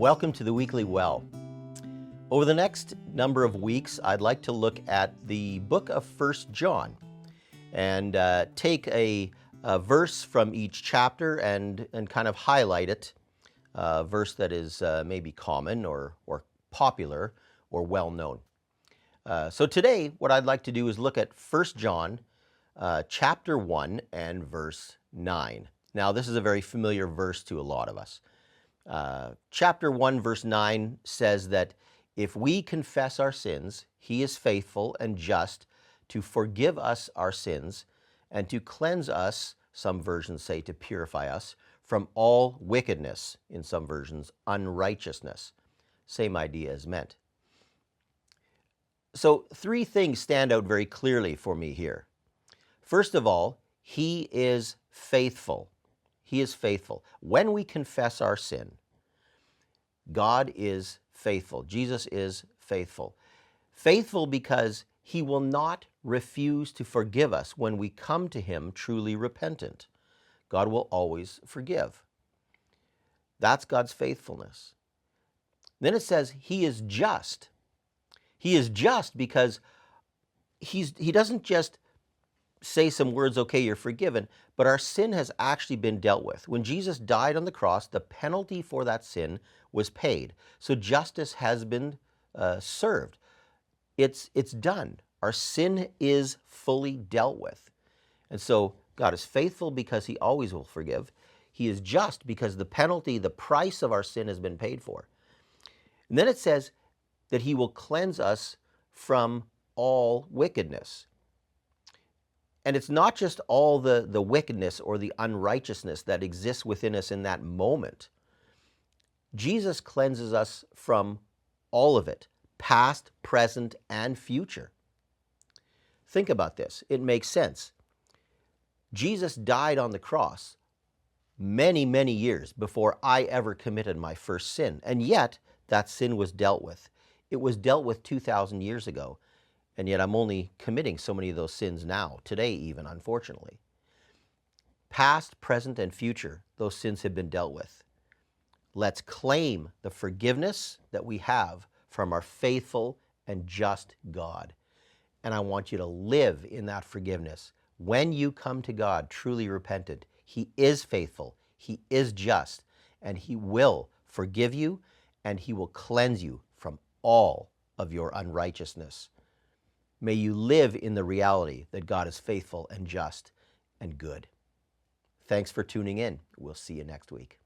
Welcome to the Weekly Well. Over the next number of weeks, I'd like to look at the book of 1 John and take a verse from each chapter and kind of highlight it, a verse that is maybe common or popular or well-known. So today, what I'd like to do is look at 1 John chapter 1 and verse 9. Now, this is a very familiar verse to a lot of us. Chapter 1, verse 9 says that if we confess our sins, He is faithful and just to forgive us our sins and to cleanse us, some versions say to purify us, from all wickedness, in some versions, unrighteousness. Same idea is meant. So three things stand out very clearly for me here. First of all, He is faithful. He is faithful. When we confess our sin, God is faithful. Jesus is faithful. Faithful because He will not refuse to forgive us when we come to Him truly repentant. God will always forgive. That's God's faithfulness. Then it says He is just. He is just because He doesn't just say some words, okay, you're forgiven, but our sin has actually been dealt with. When Jesus died on the cross, the penalty for that sin was paid. So justice has been served. It's done. Our sin is fully dealt with. And so God is faithful because He always will forgive. He is just because the penalty, the price of our sin has been paid for. And then it says that He will cleanse us from all wickedness. And it's not just all the wickedness or the unrighteousness that exists within us in that moment. Jesus cleanses us from all of it, past, present, and future. Think about this. It makes sense. Jesus died on the cross many, many years before I ever committed my first sin. And yet, that sin was dealt with. It was dealt with 2,000 years ago. And yet I'm only committing so many of those sins now, today even, unfortunately. Past, present, and future, those sins have been dealt with. Let's claim the forgiveness that we have from our faithful and just God. And I want you to live in that forgiveness. When you come to God truly repentant, He is faithful, He is just, and He will forgive you, and He will cleanse you from all of your unrighteousness. May you live in the reality that God is faithful and just and good. Thanks for tuning in. We'll see you next week.